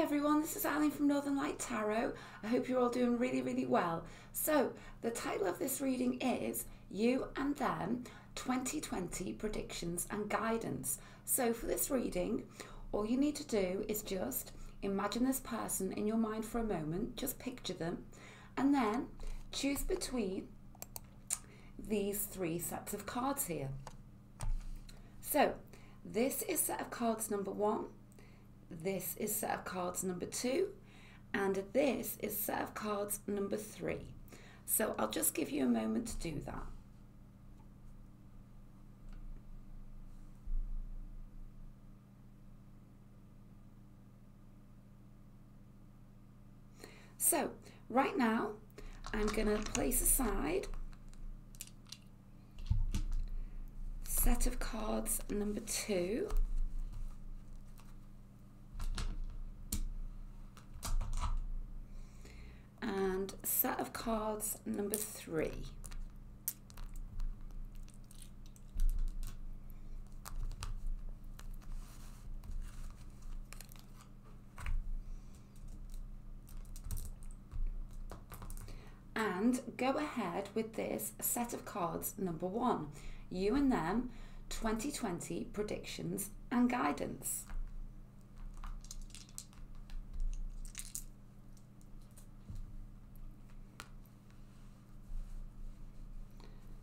everyone, this is Eileen from Northern Light Tarot. I hope you're all doing really well. So the title of this reading is You and Them 2020 Predictions and Guidance. So for this reading, all you need to do is just imagine this person in your mind for a moment, just picture them, and then choose between these three sets of cards here. So this is set of cards number 1. This is set of cards number 2, and this is set of cards number 3. So I'll just give you a moment to do that. So right now I'm going to place aside set of cards number 2. And set of cards number 3. And go ahead with this set of cards number 1. You and Them 2020 Predictions and Guidance.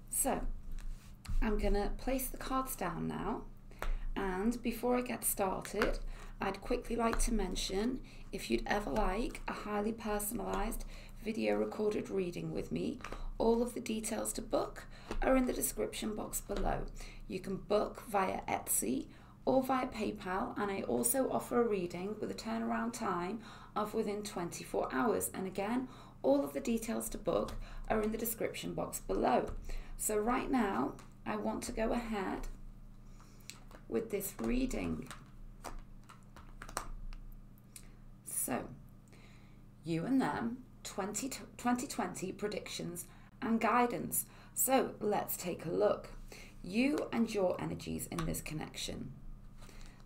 So I'm going to place the cards down now, and before I get started, I'd quickly like to mention, if you'd ever like a highly personalised video recorded reading with me, all of the details to book are in the description box below. You can book via Etsy or via PayPal, and I also offer a reading with a turnaround time of within 24 hours. And again, all of the details to book are in the description box below. So right now, I want to go ahead with this reading. So, You and Them 2020 Predictions and Guidance. So let's take a look. You and your energies in this connection.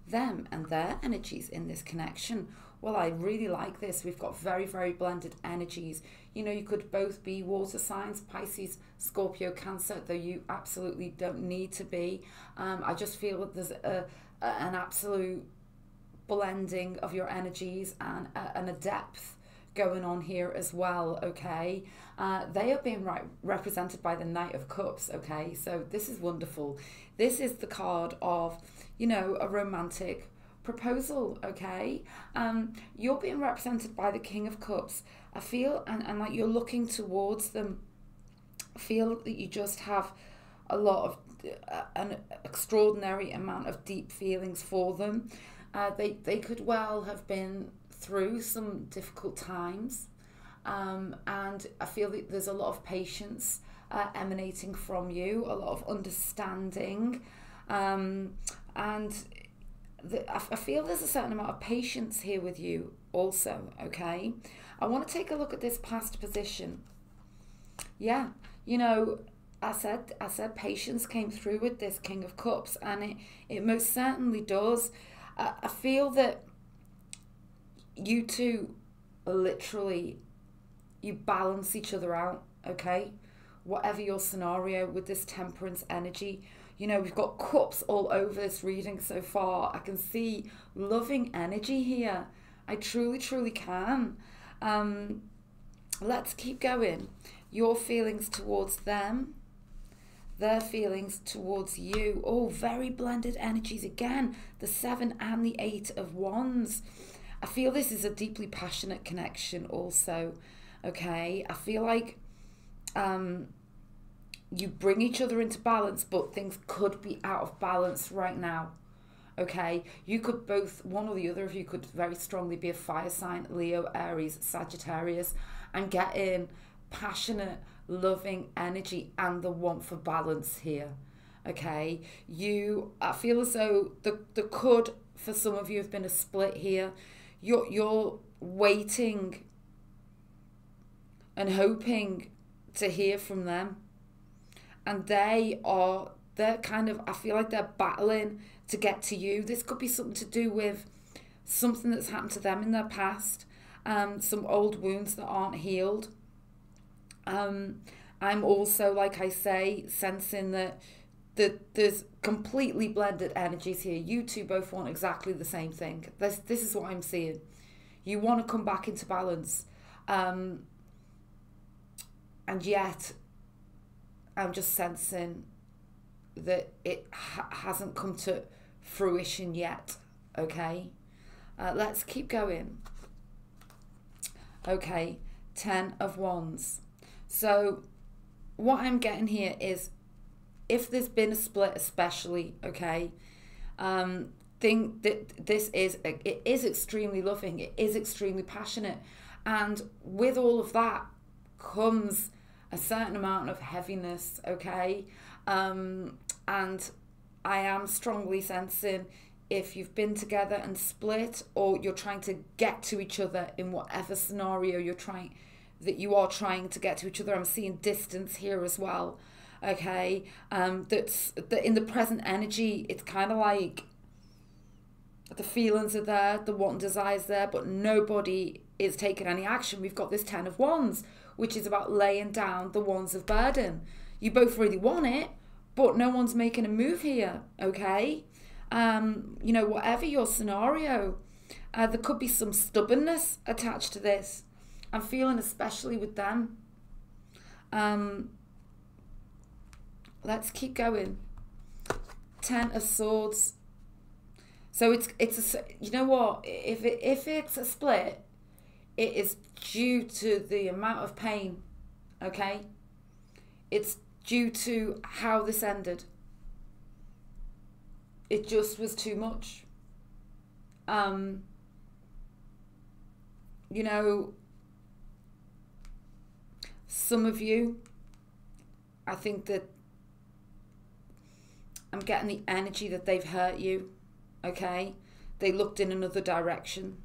Them and their energies in this connection. Well, I really like this. We've got very blended energies. You know, you could both be water signs, Pisces, Scorpio, Cancer, though you absolutely don't need to be. I just feel that there's an absolute blending of your energies and a depth going on here as well, okay? They are being represented by the Knight of Cups, okay? So this is wonderful. This is the card of, you know, a romantic proposal, okay? You're being represented by the King of Cups. I feel, and like you're looking towards them, I feel that you just have a lot of, an extraordinary amount of deep feelings for them. They could well have been through some difficult times, and I feel that there's a lot of patience emanating from you, a lot of understanding, and I feel there's a certain amount of patience here with you also, okay? I want to take a look at this past position. Yeah, you know, I said patience came through with this King of Cups, and it most certainly does. I feel that you two literally, you balance each other out, okay? Whatever your scenario with this Temperance energy. You know, we've got cups all over this reading so far. I can see loving energy here. I truly can. Let's keep going. Your feelings towards them, their feelings towards you. Oh, very blended energies again. The 7 and the 8 of Wands. I feel this is a deeply passionate connection also, okay? I feel like you bring each other into balance, but things could be out of balance right now, okay? You could both, one or the other of you could very strongly be a fire sign, Leo, Aries, Sagittarius, and get in passionate, loving energy and the want for balance here, okay? I feel as though there could, for some of you, have been a split here. You're waiting and hoping to hear from them, and they're kind of, I feel like they're battling to get to you. This could be something to do with something that's happened to them in their past, some old wounds that aren't healed. I'm also, like I say, sensing that there's completely blended energies here. You two both want exactly the same thing. This is what I'm seeing. You want to come back into balance. And yet, I'm just sensing that it hasn't come to fruition yet. Okay? Let's keep going. Okay, 10 of Wands. So what I'm getting here is, if there's been a split especially, okay, think that it is extremely loving, it is extremely passionate, and with all of that comes a certain amount of heaviness, okay, and I am strongly sensing, if you've been together and split, or you're trying to get to each other in whatever scenario you are trying to get to each other, I'm seeing distance here as well. Okay, that in the present energy, it's kind of like the feelings are there, the want and desires there, but nobody is taking any action. We've got this 10 of Wands, which is about laying down the wands of burden. You both really want it, but no one's making a move here. Okay, you know, whatever your scenario, there could be some stubbornness attached to this. I'm feeling, especially with them. Let's keep going. 10 of Swords. So it's a, you know what? If it's a split, it is due to the amount of pain. Okay, it's due to how this ended. It just was too much. You know, some of you, I think that I'm getting the energy that they've hurt you, okay? They looked in another direction.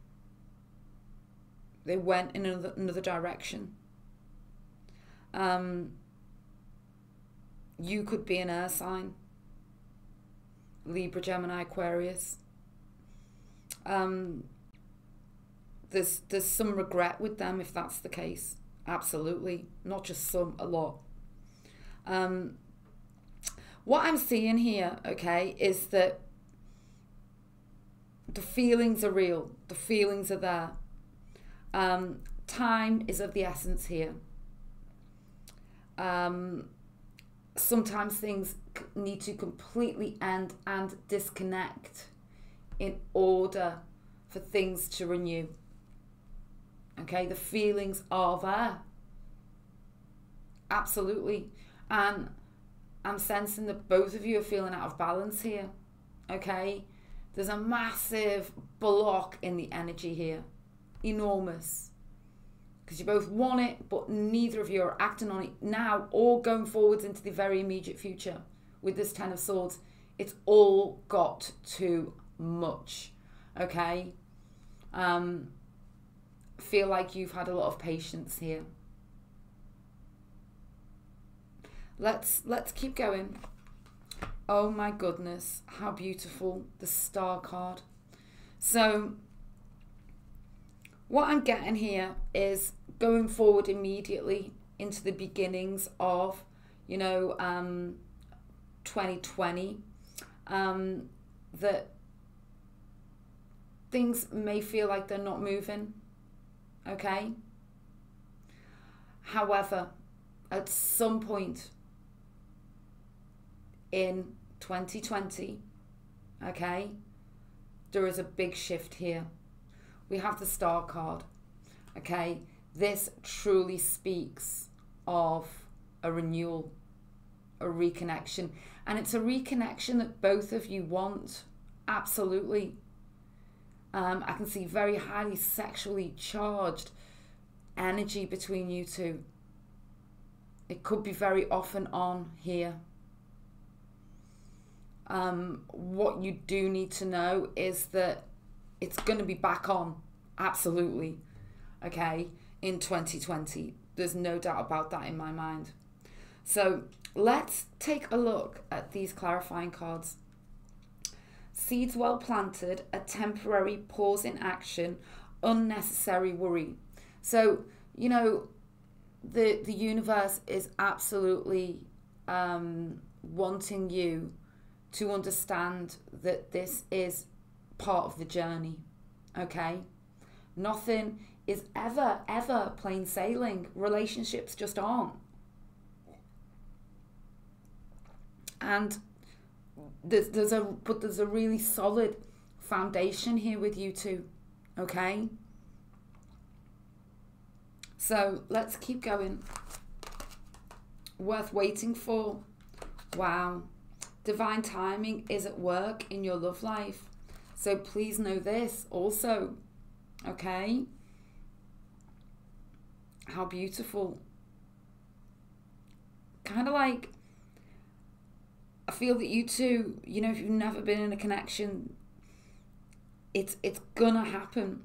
They went in another direction. You could be an air sign. Libra, Gemini, Aquarius. There's some regret with them if that's the case. Absolutely. Not just some, a lot. What I'm seeing here, okay, is that the feelings are real. The feelings are there. Time is of the essence here. Sometimes things need to completely end and disconnect in order for things to renew. Okay, the feelings are there. Absolutely. And I'm sensing that both of you are feeling out of balance here. Okay, there's a massive block in the energy here. Enormous. Because you both want it, but neither of you are acting on it now or going forwards into the very immediate future. With this 10 of Swords, it's all got too much. Okay, feel like you've had a lot of patience here. Let's keep going. Oh my goodness, how beautiful, the Star card. So what I'm getting here is going forward immediately into the beginnings of, you know, 2020, that things may feel like they're not moving, okay? However, at some point in 2020, okay, there is a big shift here. We have the Star card, okay? This truly speaks of a renewal, a reconnection. And it's a reconnection that both of you want, absolutely. I can see very highly sexually charged energy between you two. It could be very off and on here. What you do need to know is that it's going to be back on, absolutely, okay, in 2020. There's no doubt about that in my mind. So let's take a look at these clarifying cards. Seeds well planted, a temporary pause in action, unnecessary worry. So, you know, the universe is absolutely wanting you to understand that this is part of the journey, okay? Nothing is ever plain sailing. Relationships just aren't. And there's a really solid foundation here with you two, okay? So let's keep going. Worth waiting for. Wow. Divine timing is at work in your love life. So please know this also, okay? How beautiful. Kind of like, I feel that you two, you know, if you've never been in a connection, it's gonna happen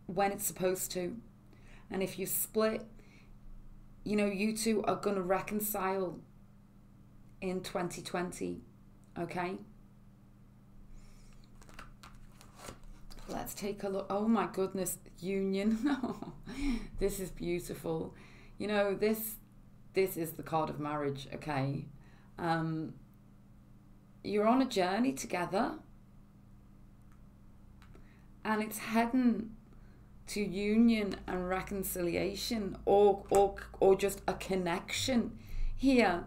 when it's supposed to. And if you split, you know, you two are gonna reconcile in 2020, okay? Let's take a look. Oh my goodness, union. This is beautiful. You know, this is the card of marriage, okay? You're on a journey together, and it's heading to union and reconciliation, or just a connection here.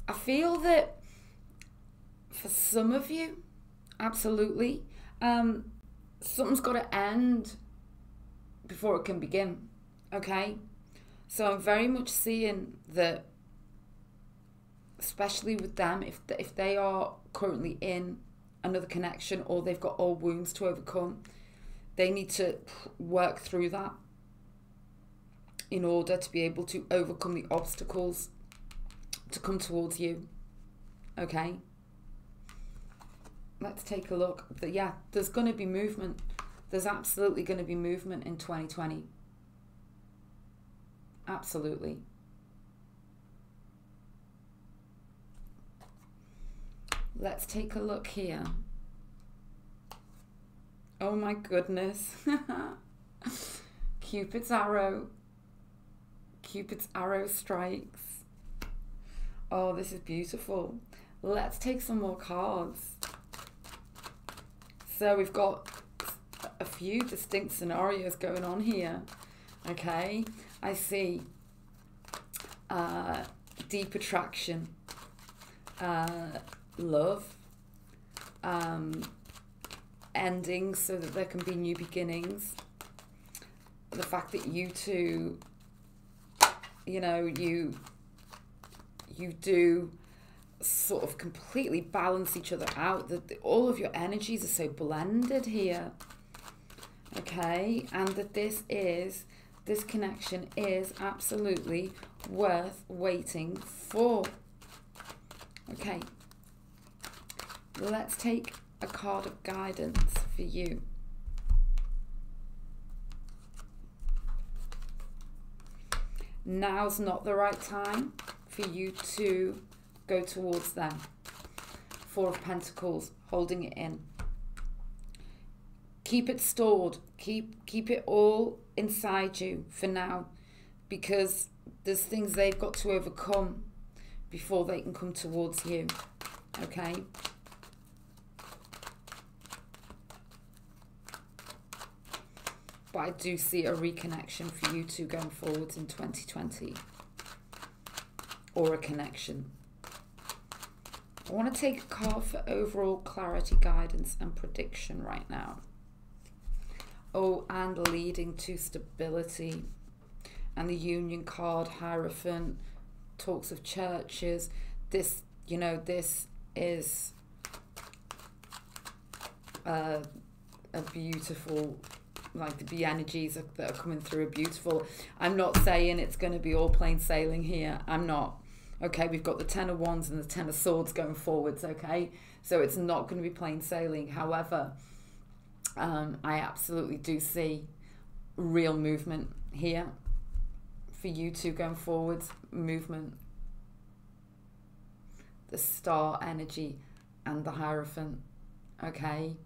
I feel that for some of you, absolutely, something's got to end before it can begin, okay? So I'm very much seeing that, especially with them, if they are currently in another connection or they've got old wounds to overcome, they need to work through that in order to be able to overcome the obstacles to come towards you, okay? Let's take a look. Yeah, there's going to be movement. There's absolutely going to be movement in 2020. Absolutely. Let's take a look here. Oh my goodness. Cupid's arrow. Cupid's arrow strikes. Oh, this is beautiful. Let's take some more cards. So we've got a few distinct scenarios going on here. Okay, I see deep attraction, love, endings so that there can be new beginnings. The fact that you two, you know, you do sort of completely balance each other out, that all of your energies are so blended here, okay? And that this connection is absolutely worth waiting for. Okay, let's take a card of guidance for you. Now's not the right time for you to go towards them. Four of Pentacles, holding it in. Keep it stored. Keep it all inside you for now, because there's things they've got to overcome before they can come towards you. Okay? But I do see a reconnection for you two going forwards in 2020. Or a connection. I want to take a card for overall clarity, guidance and prediction right now. Oh, and leading to stability. And the Union card, Hierophant, talks of churches. This, you know, this is a beautiful, like the energies that are coming through are beautiful. I'm not saying it's going to be all plain sailing here. I'm not. Okay, we've got the Ten of Wands and the Ten of Swords going forwards, okay? So it's not going to be plain sailing. However, I absolutely do see real movement here for you two going forwards. Movement. The Star energy. and the Hierophant, okay?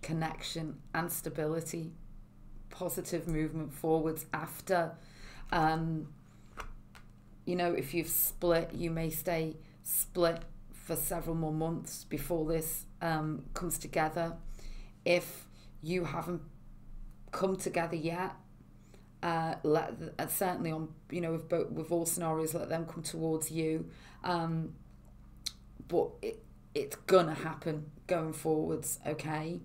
Connection and stability, positive movement forwards after. You know, if you've split, you may stay split for several more months before this comes together. If you haven't come together yet, certainly on, you know, with all scenarios, let them come towards you. But it's gonna happen going forwards, okay?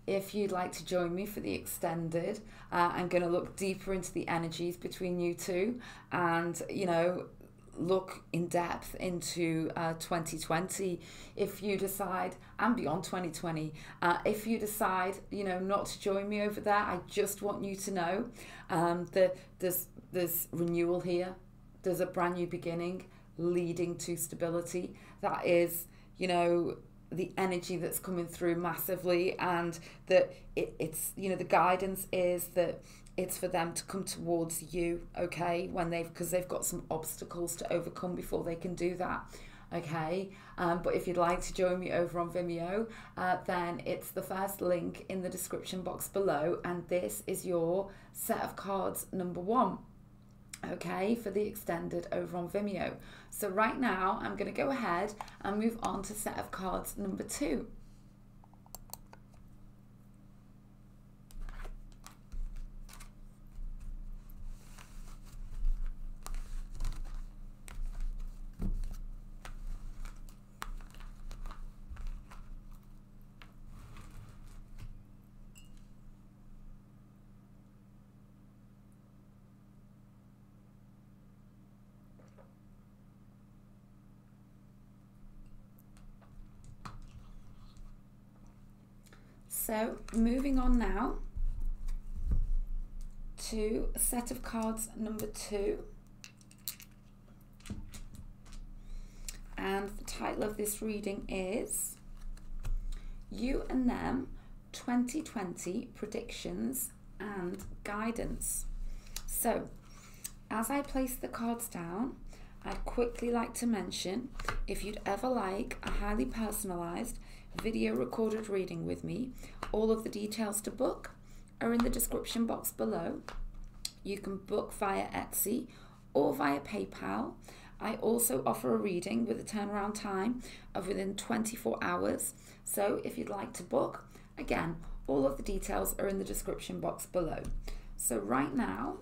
If you'd like to join me for the extended, I'm going to look deeper into the energies between you two, and, you know, look in depth into 2020. If you decide, and beyond 2020, if you decide, you know, not to join me over there, I just want you to know that there's renewal here. There's a brand new beginning leading to stability. That is, you know, the energy that's coming through massively, and that it's, you know, the guidance is that it's for them to come towards you, okay, because they've got some obstacles to overcome before they can do that, okay? But if you'd like to join me over on Vimeo, then it's the first link in the description box below, and this is your set of cards number 1, okay, for the extended over on Vimeo. So right now I'm going to go ahead and move on to set of cards number 2. So moving on now to set of cards number 2, and the title of this reading is You and Them 2020 Predictions and Guidance. So as I place the cards down, I'd quickly like to mention, if you'd ever like a highly personalised video recorded reading with me, all of the details to book are in the description box below. You can book via Etsy or via PayPal. I also offer a reading with a turnaround time of within 24 hours. So if you'd like to book, again, all of the details are in the description box below. So right now,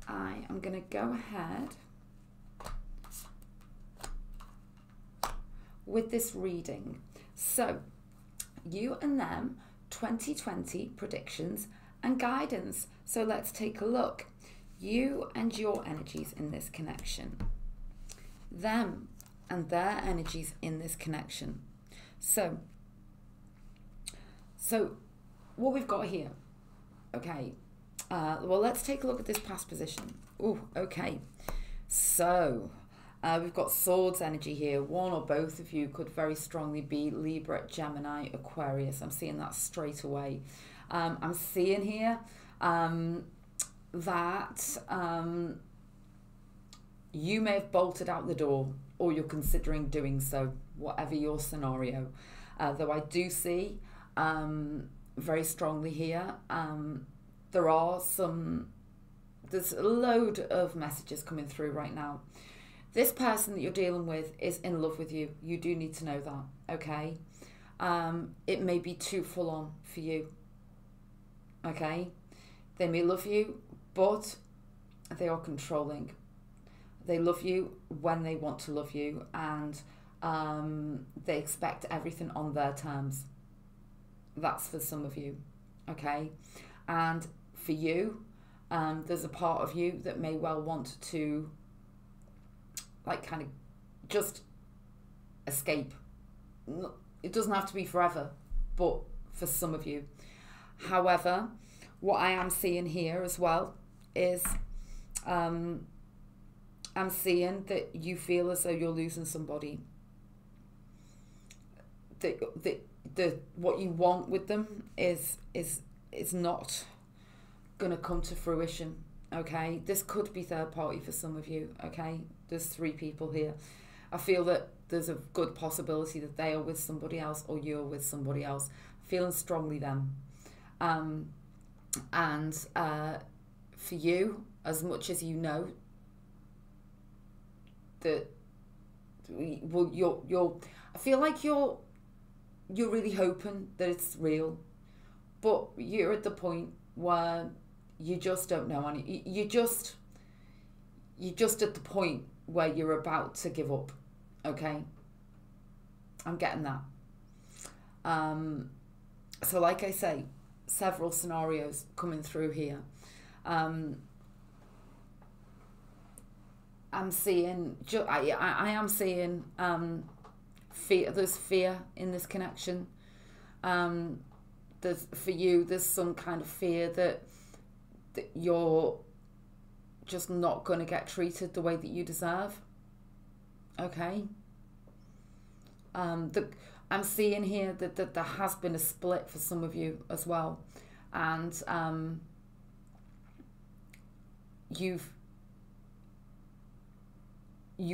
I am going to go ahead with this reading. So, You and Them 2020 Predictions and Guidance. So let's take a look. You and your energies in this connection. Them and their energies in this connection. So what we've got here, okay, well, let's take a look at this past position. Oh, okay. So we've got Swords energy here. One or both of you could very strongly be Libra, Gemini, Aquarius. I'm seeing that straight away. I'm seeing here that you may have bolted out the door, or you're considering doing so, whatever your scenario. Though I do see very strongly here, there's a load of messages coming through right now. This person that you're dealing with is in love with you. You do need to know that, okay? It may be too full on for you, okay? They may love you, but they are controlling. They love you when they want to love you, and they expect everything on their terms. That's for some of you, okay? And for you, there's a part of you that may well want to, like, kind of just escape. It doesn't have to be forever, but for some of you. However, what I am seeing here as well is I'm seeing that you feel as though you're losing somebody. The what you want with them is not going to come to fruition, okay? This could be third party for some of you, okay? There's 3 people here. I feel that there's a good possibility that they are with somebody else or you're with somebody else. Feeling strongly then. For you, as much as you know that, I feel like you're really hoping that it's real, but you're at the point where you just don't know. And you're just at the point where you're about to give up. Okay, I'm getting that. So like I say, several scenarios coming through here. I'm seeing, I am seeing fear. There's fear in this connection. For you, there's some kind of fear that you're just not going to get treated the way that you deserve. Okay. I'm seeing here that there has been a split for some of you as well, and you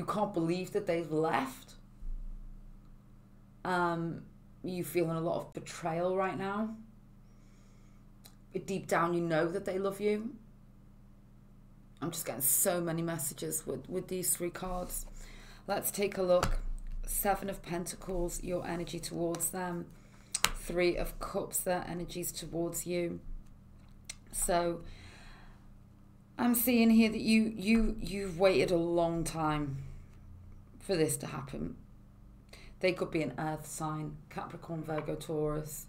can't believe that they've left. You feeling a lot of betrayal right now. Deep down, you know that they love you. I'm just getting so many messages with these 3 cards. Let's take a look. 7 of Pentacles, your energy towards them. 3 of Cups, their energies towards you. So I'm seeing here that you've waited a long time for this to happen. They could be an earth sign, Capricorn, Virgo, Taurus.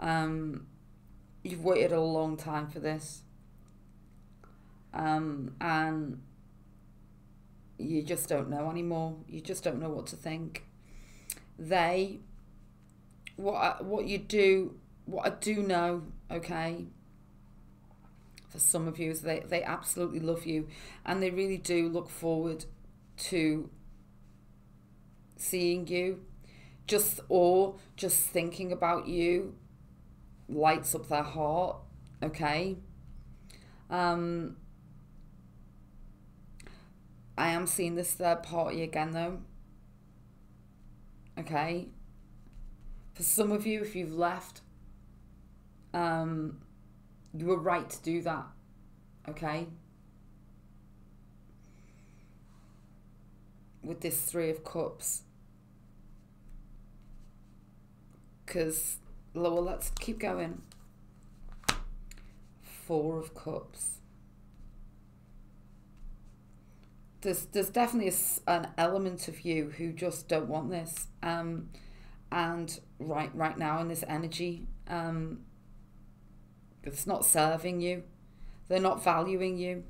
You've waited a long time for this. And you just don't know anymore. You just don't know what to think. What I do know, okay, for some of you is they absolutely love you, and they really do look forward to seeing you. Just thinking about you lights up their heart, okay? I am seeing this third party again though. Okay. For some of you, if you've left, you were right to do that. Okay. With this 3 of Cups. Because, well, let's keep going. 4 of Cups. There's definitely an element of you who just don't want this, and right now in this energy, it's not serving you. They're not valuing you.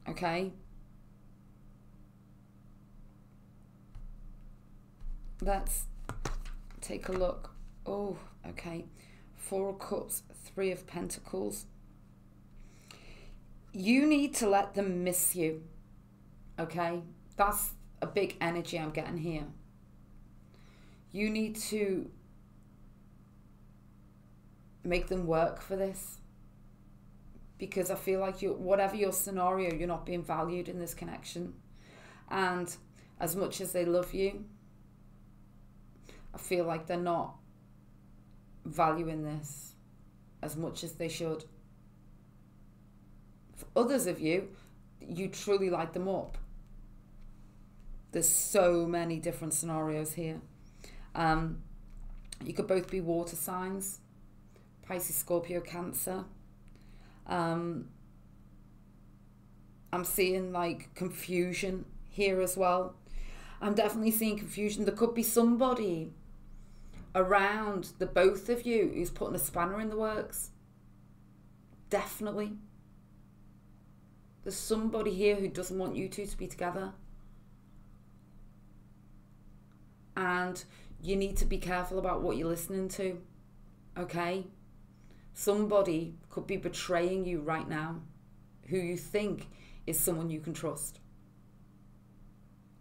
Okay. Let's take a look. Oh, okay. 4 of Cups, 3 of Pentacles. You need to let them miss you. Okay, that's a big energy I'm getting here. You need to make them work for this, because I feel like whatever your scenario, you're not being valued in this connection. And as much as they love you, I feel like they're not valuing this as much as they should. For others of you, you truly light them up. There's so many different scenarios here. You could both be water signs, Pisces, Scorpio, Cancer. I'm seeing like confusion here as well. I'm definitely seeing confusion. There could be somebody around the both of you who's putting a spanner in the works. Definitely. There's somebody here who doesn't want you two to be together. And you need to be careful about what you're listening to. Okay? Somebody could be betraying you right now, who you think is someone you can trust.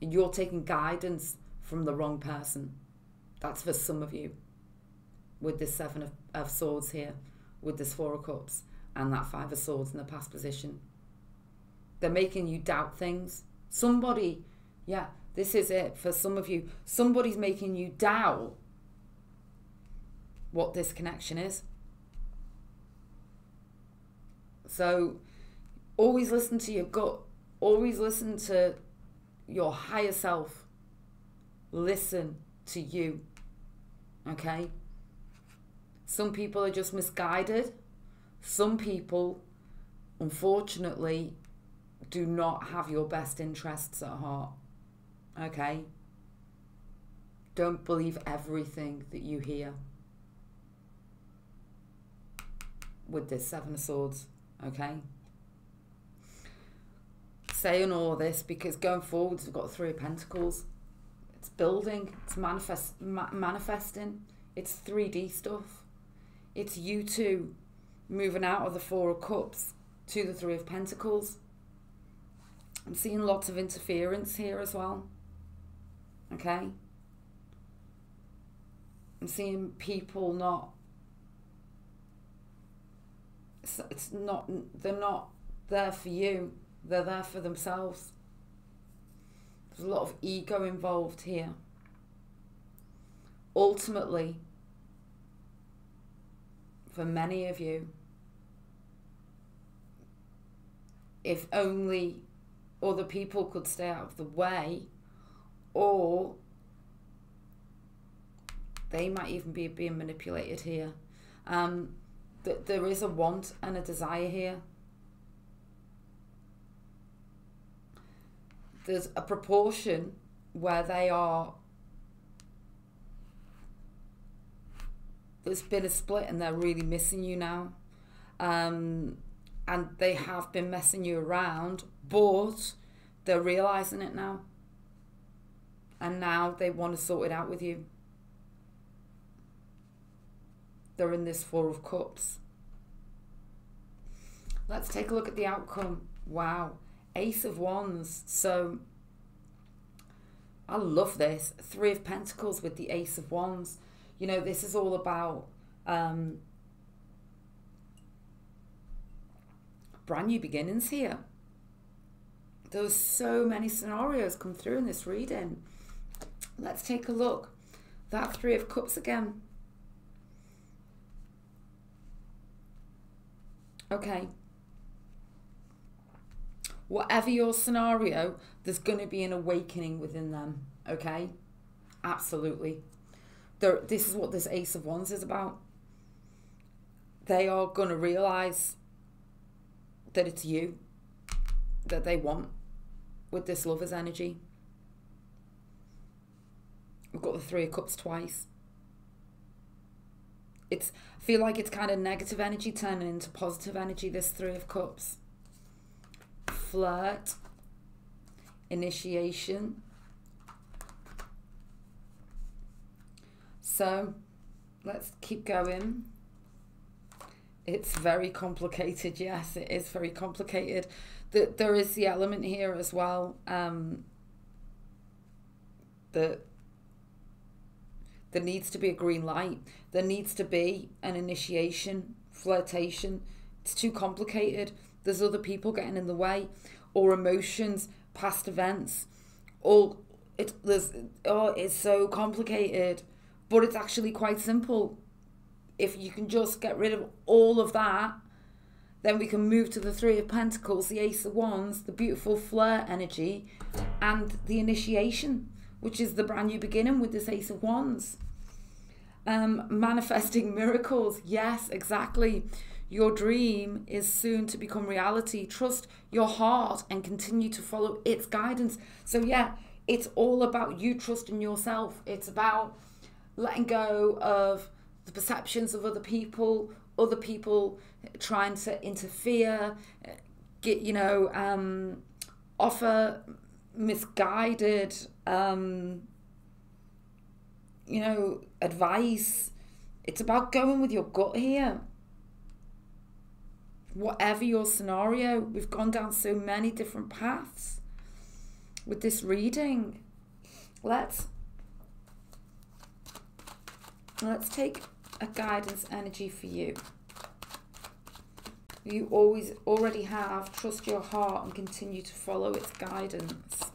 And you're taking guidance from the wrong person. That's for some of you. With this 7 of Swords here, with this 4 of Cups, and that 5 of Swords in the past position. They're making you doubt things. Somebody, yeah, this is it for some of you. Somebody's making you doubt what this connection is. So always listen to your gut. Always listen to your higher self. Listen to you. Okay? Some people are just misguided. Some people, unfortunately, do not have your best interests at heart. Okay? Don't believe everything that you hear with this Seven of Swords. Okay? Saying all this because going forwards, we've got Three of Pentacles. It's building. It's manifesting. It's 3D stuff. It's you two moving out of the Four of Cups to the Three of Pentacles. I'm seeing lots of interference here as well. Okay? I'm seeing people they're not there for you. They're there for themselves. There's a lot of ego involved here. Ultimately, for many of you, if only other people could stay out of the way, or they might even be being manipulated here. There is a want and a desire here. There's a proportion where there's been a split and they're really missing you now. And they have been messing you around, but they're realising it now. And now they want to sort it out with you. They're in this Four of Cups. Let's take a look at the outcome. Wow. Ace of Wands. So, I love this. Three of Pentacles with the Ace of Wands. You know, this is all about brand new beginnings here. There's so many scenarios come through in this reading. Let's take a look. That Three of Cups again. Okay. Whatever your scenario, there's going to be an awakening within them. Okay? Absolutely. This is what this Ace of Wands is about. They are going to realise that it's you that they want with this Lover's energy. We've got the Three of Cups twice. I feel like it's kind of negative energy turning into positive energy, this Three of Cups. Flirt. Initiation. So, let's keep going. It's very complicated. Yes, it is very complicated. There is the element here as well. That there needs to be a green light. There needs to be an initiation, flirtation. It's too complicated. There's other people getting in the way, or emotions, past events. It's so complicated, but it's actually quite simple. If you can just get rid of all of that, then we can move to the Three of Pentacles, the Ace of Wands, the beautiful flirt energy, and the initiation, which is the brand new beginning with this Ace of Wands. Manifesting miracles. Yes, exactly. Your dream is soon to become reality. Trust your heart and continue to follow its guidance. So yeah, it's all about you trusting yourself. It's about letting go of the perceptions of other people trying to interfere, offer misguided, advice. It's about going with your gut here. Whatever your scenario, we've gone down so many different paths with this reading. Let's take a guidance energy for you. You already have. Trust your heart and continue to follow its guidance.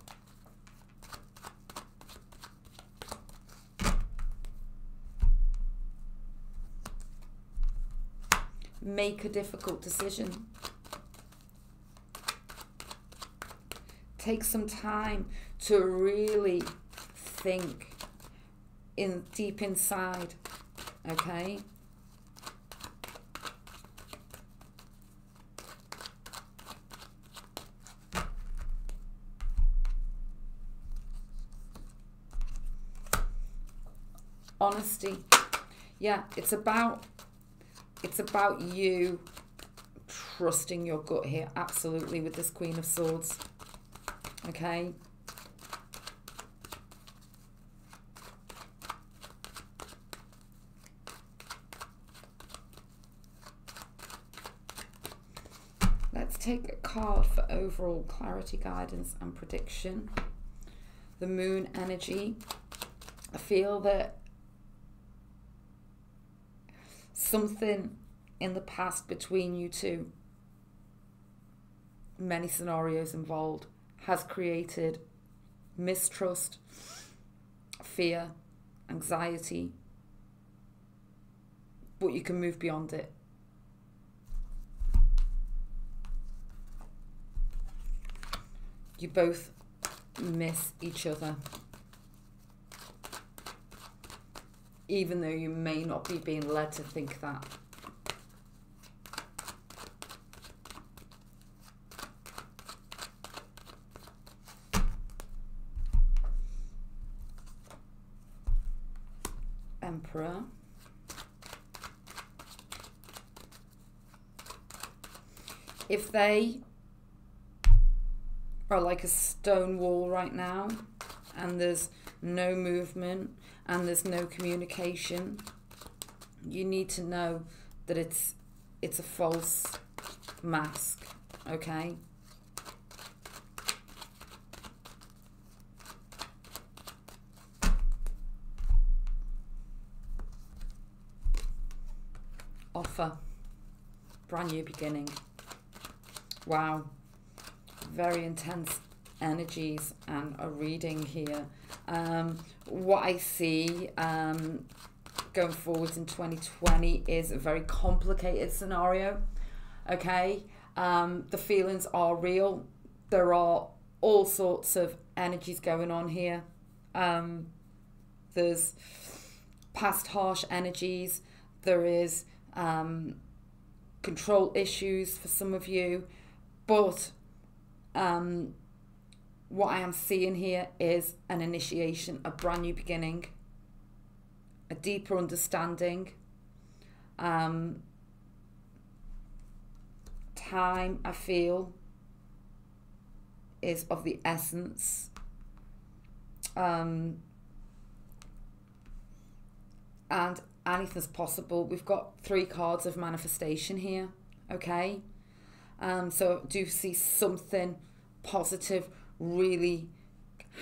Make a difficult decision. Take some time to really think deep inside, okay? Honesty. Yeah, it's about you trusting your gut here, absolutely, with this Queen of Swords. Okay? Let's take a card for overall clarity, guidance, and prediction. The Moon energy. I feel that something in the past between you two, many scenarios involved, has created mistrust, fear, anxiety, but you can move beyond it. You both miss each other, even though you may not be being led to think that. Emperor. If they are like a stone wall right now, and there's no movement and there's no communication, you need to know that it's a false mask, okay? Offer. Brand new beginning. Wow. Very intense energies and a reading here. What I see going forwards in 2020 is a very complicated scenario. Okay, the feelings are real. There are all sorts of energies going on here. There's past harsh energies. There is control issues for some of you, but what I am seeing here is an initiation, a brand new beginning, a deeper understanding. Time, I feel, is of the essence. And anything's possible. We've got 3 cards of manifestation here, okay? So I do see something positive really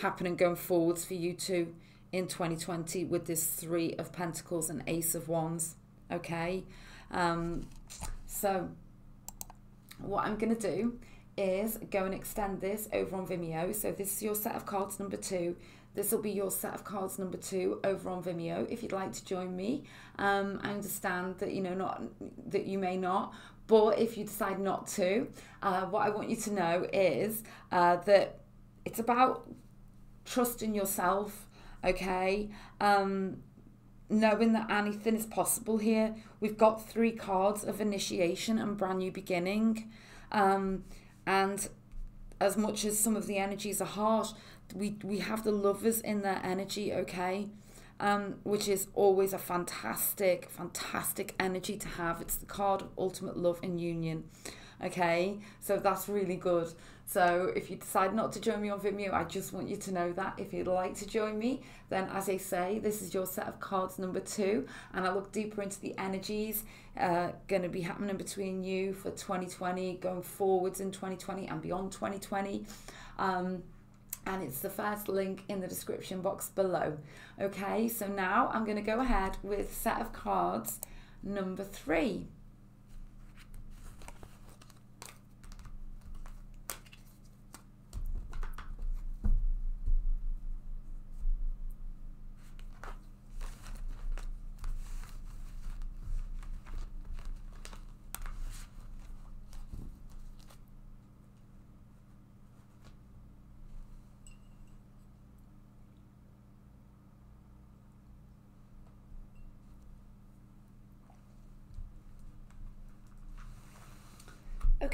happening going forwards for you two in 2020 with this 3 of Pentacles and Ace of Wands, okay? So what I'm going to do is go and extend this over on Vimeo. So this is your set of cards number 2. This will be your set of cards number 2 over on Vimeo if you'd like to join me. I understand that, you know, not that you may not, but if you decide not to, what I want you to know is that it's about trusting yourself, okay? Knowing that anything is possible here. We've got 3 cards of initiation and brand new beginning. And as much as some of the energies are harsh, we have the Lovers in their energy, okay? Which is always a fantastic energy to have. It's the card of ultimate love and union, okay? So that's really good. So if you decide not to join me on Vimeo, I just want you to know that. If you'd like to join me, then as I say, this is your set of cards number 2, and I look deeper into the energies going to be happening between you for 2020, going forwards in 2020 and beyond 2020. And it's the first link in the description box below. Okay, so now I'm going to go ahead with set of cards number 3.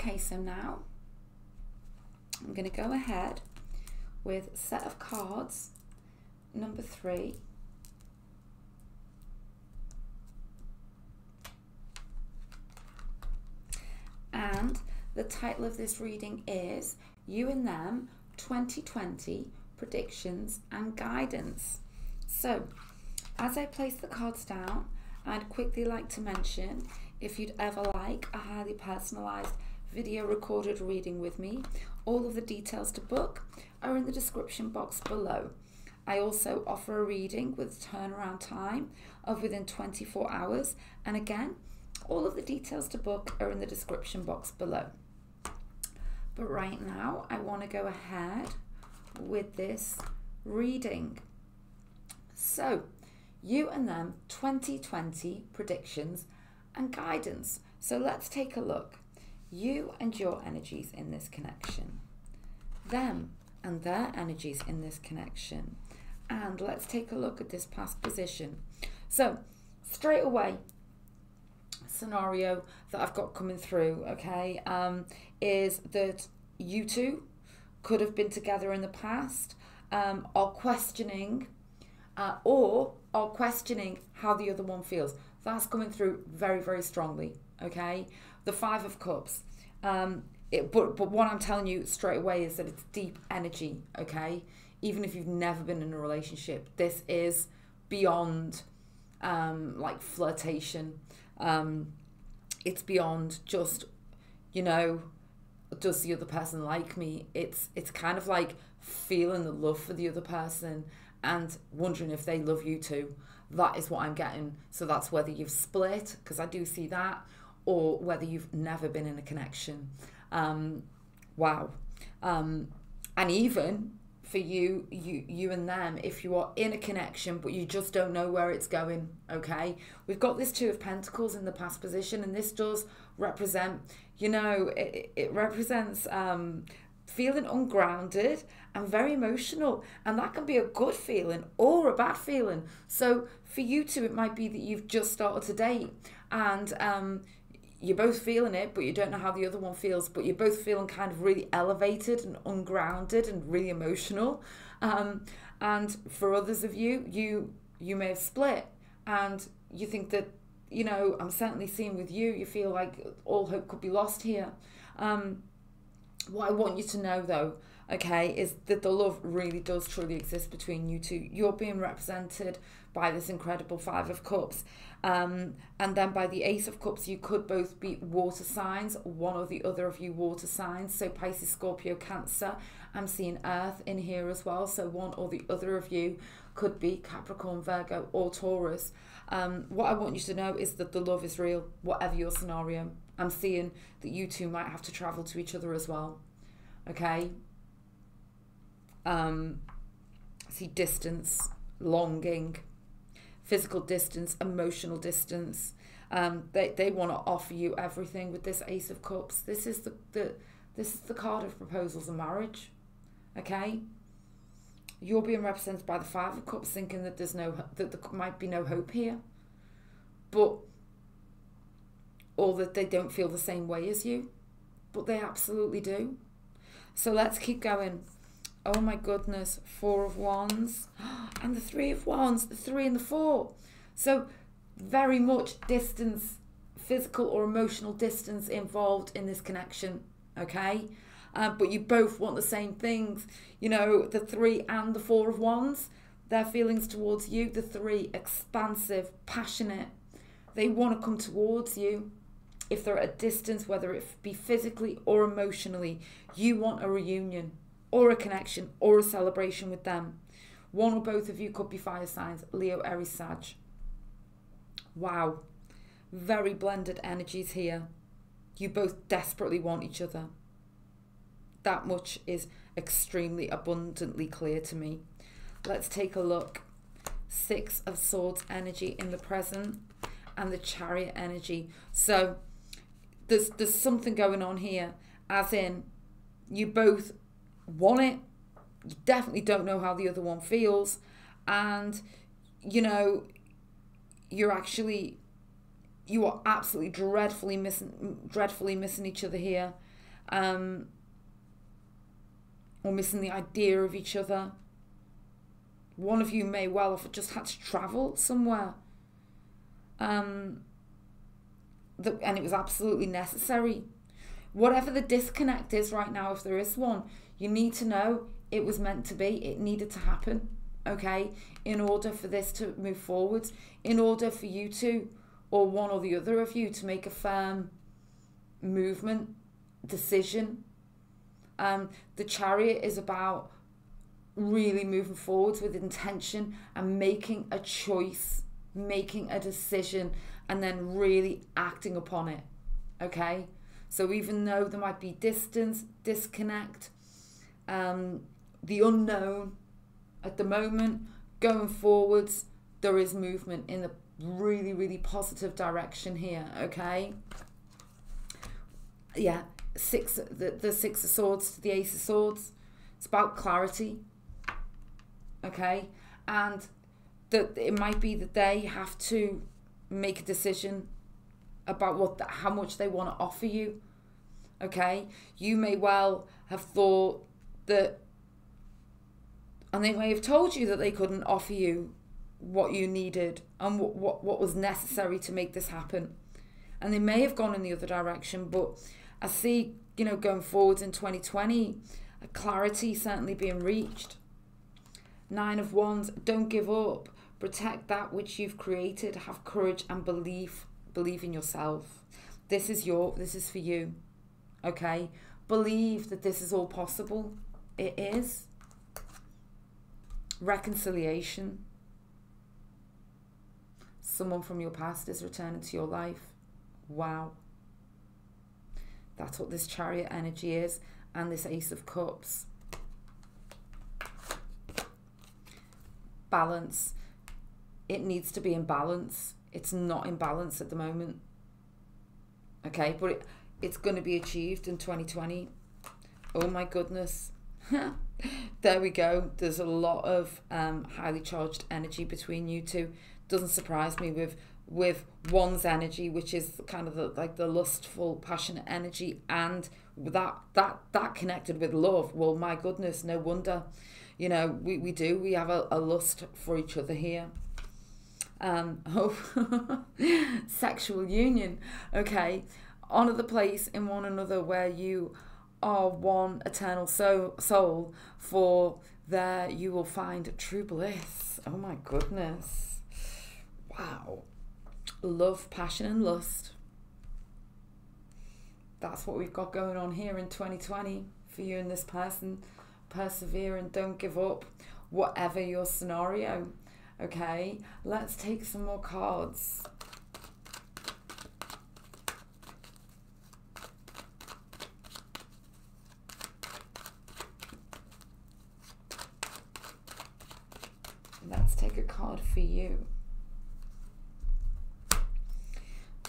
Okay, so now I'm going to go ahead with set of cards number 3. And the title of this reading is You and Them 2020 Predictions and Guidance. So, as I place the cards down, I'd quickly like to mention, if you'd ever like a highly personalised video recorded reading with me, all of the details to book are in the description box below. I also offer a reading with turnaround time of within 24 hours, and again, all of the details to book are in the description box below. But right now, I want to go ahead with this reading. So, You and Them 2020 Predictions and Guidance. So let's take a look. You and your energies in this connection. Them and their energies in this connection. And let's take a look at this past position. So, straight away, scenario that I've got coming through, okay, is that you two could have been together in the past, are questioning or are questioning how the other one feels. That's coming through very, very strongly, okay? The 5 of Cups. But what I'm telling you straight away is that it's deep energy, okay? Even if you've never been in a relationship, this is beyond like flirtation. It's beyond just, you know, does the other person like me? It's kind of like feeling the love for the other person and wondering if they love you too. That is what I'm getting. So that's whether you've split, because I do see that, or whether you've never been in a connection. Wow. And even for you and them, if you are in a connection but you just don't know where it's going, okay? We've got this 2 of Pentacles in the past position, and this does represent, you know, it represents feeling ungrounded and very emotional, and that can be a good feeling or a bad feeling. So for you two, it might be that you've just started to date and you're both feeling it, but you don't know how the other one feels, but you're both feeling kind of really elevated and ungrounded and really emotional. And for others of you, you may have split and you think that, you know, I'm certainly seeing with you feel like all hope could be lost here. What I want you to know though, okay, is that the love really does truly exist between you two. You're being represented by this incredible 5 of Cups. And then by the Ace of Cups, you could both be water signs, one or the other of you water signs. So Pisces, Scorpio, Cancer. I'm seeing Earth in here as well. So one or the other of you could be Capricorn, Virgo, or Taurus. What I want you to know is that the love is real, whatever your scenario. I'm seeing that you two might have to travel to each other as well. Okay? I see distance, longing, physical distance, emotional distance. They want to offer you everything with this Ace of Cups. This is the card of proposals and marriage. Okay? You're being represented by the 5 of Cups, thinking that that there might be no hope here, or that they don't feel the same way as you, but they absolutely do. So let's keep going. Oh my goodness, 4 of Wands and the 3 of Wands, the 3 and the 4. So very much distance, physical or emotional distance involved in this connection, okay? But you both want the same things. You know, the 3 and the 4 of Wands, their feelings towards you. The 3, expansive, passionate. They want to come towards you. If they're at a distance, whether it be physically or emotionally, you want a reunion or a connection or a celebration with them. One or both of you could be fire signs, Leo, Aries, Sag. Wow. Very blended energies here. You both desperately want each other. That much is extremely abundantly clear to me. Let's take a look. 6 of Swords energy in the present and the Chariot energy. So there's something going on here, as in you both want it. You definitely don't know how the other one feels, and you know you are absolutely dreadfully missing each other here. or missing the idea of each other. One of you may well have just had to travel somewhere, and it was absolutely necessary. Whatever the disconnect is right now, if there is one, you need to know it was meant to be. It needed to happen, okay, in order for this to move forward, in order for you to, or one or the other of you, to make a firm movement, decision. The Chariot is about really moving forward with intention and making a choice, making a decision, and then really acting upon it, okay? So even though there might be distance, disconnect, the unknown at the moment, going forwards, there is movement in a really, really positive direction here, okay? Yeah, the Six of Swords to the Ace of Swords. It's about clarity, okay? And that it might be that they have to make a decision about how much they want to offer you, okay? You may well have thought that, and they may have told you that they couldn't offer you what you needed and what was necessary to make this happen. And they may have gone in the other direction, but I see, you know, going forward in 2020, a clarity certainly being reached. Nine of Wands, don't give up. Protect that which you've created. Have courage and believe in yourself. This is for you, okay? Believe that this is all possible. It is. Reconciliation. Someone from your past is returning to your life. Wow. That's what this Chariot energy is, and this Ace of Cups. Balance. It needs to be in balance. It's not in balance at the moment. Okay, but it's going to be achieved in 2020. Oh my goodness. There we go. There's a lot of highly charged energy between you two. Doesn't surprise me with Wands energy, which is kind of the lustful, passionate energy, and that connected with love. Well, my goodness, no wonder. You know, we have a lust for each other here. Sexual union. Okay, honor the place in one another where you are one eternal soul, for there you will find true bliss. Oh my goodness. Wow. Love, passion and lust. That's what we've got going on here in 2020 for you and this person. Persevere and don't give up, whatever your scenario. Okay, let's take some more cards. Let's take a card for you.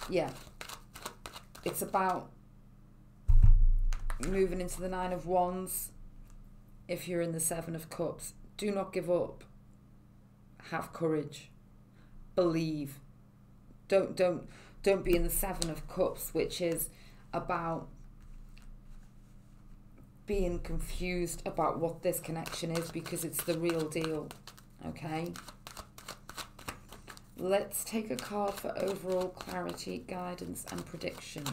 Yeah, it's about moving into the Nine of Wands. If you're in the Seven of Cups, do not give up. Have courage. Believe. Don't be in the Seven of Cups, which is about being confused about what this connection is, because it's the real deal. Okay? Let's take a card for overall clarity, guidance and prediction.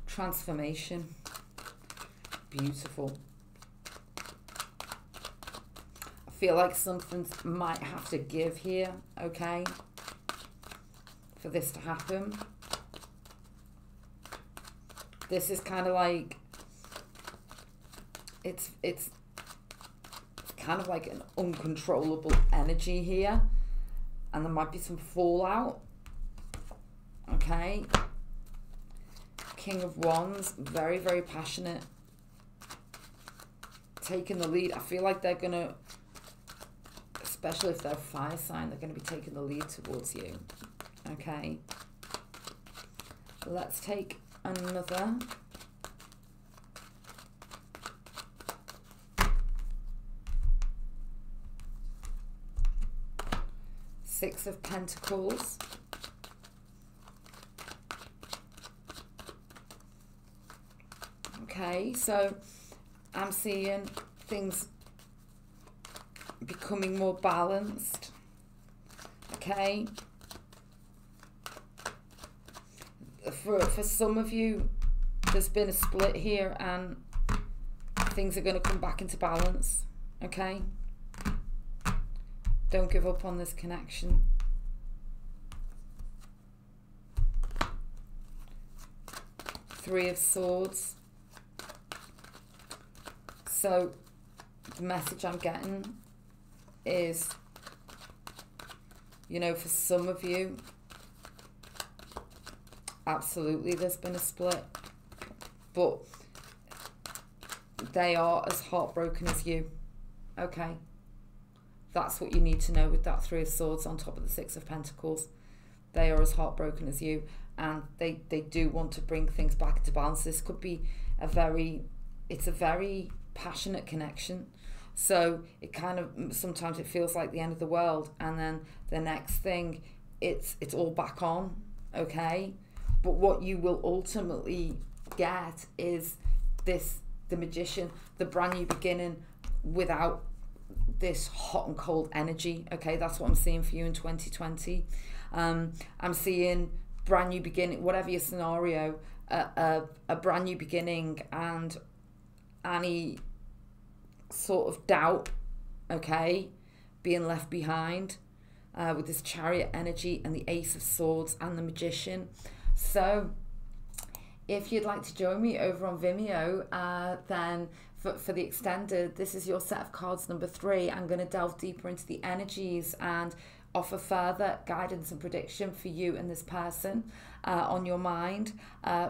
Transformation. Beautiful. I feel like something might have to give here, okay, for this to happen. This is kind of like, it's kind of like an uncontrollable energy here, and there might be some fallout, okay. King of Wands, very, very passionate, taking the lead. I feel like they're going to, especially if they're a fire sign, they're going to be taking the lead towards you. Okay. Let's take another. Six of Pentacles. Okay, so I'm seeing things becoming more balanced. Okay. For some of you, there's been a split here and things are going to come back into balance. Okay. Don't give up on this connection. Three of Swords. So the message I'm getting is, you know, for some of you, absolutely there's been a split, but they are as heartbroken as you. Okay. That's what you need to know with that Three of Swords on top of the Six of Pentacles. They are as heartbroken as you, and they do want to bring things back into balance. This could be it's a very passionate connection. So it kind of, sometimes it feels like the end of the world, and then the next thing, it's all back on, okay? But what you will ultimately get is this, the Magician, the brand new beginning without this hot and cold energy. Okay, that's what I'm seeing for you in 2020. I'm seeing brand new beginning, whatever your scenario, a brand new beginning, and any sort of doubt, okay, being left behind, with this Chariot energy and the Ace of Swords and the Magician. So if you'd like to join me over on Vimeo, then for the extended, this is your set of cards number 3. I'm going to delve deeper into the energies and offer further guidance and prediction for you and this person on your mind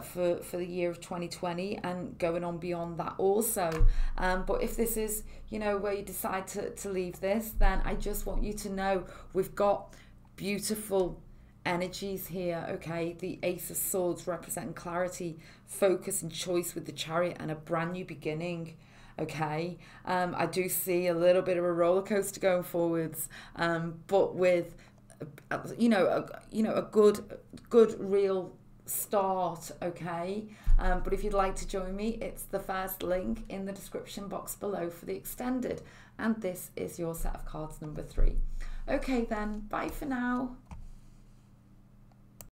for the year of 2020 and going on beyond that also. But if this is, you know, where you decide to leave this, then I just want you to know we've got beautiful energies here, okay? The Ace of Swords representing clarity, focus and choice with the Chariot, and a brand new beginning, okay? I do see a little bit of a roller coaster going forwards, but with a good real start, okay? But if you'd like to join me, it's the first link in the description box below for the extended, and this is your set of cards number 3. Okay then, bye for now.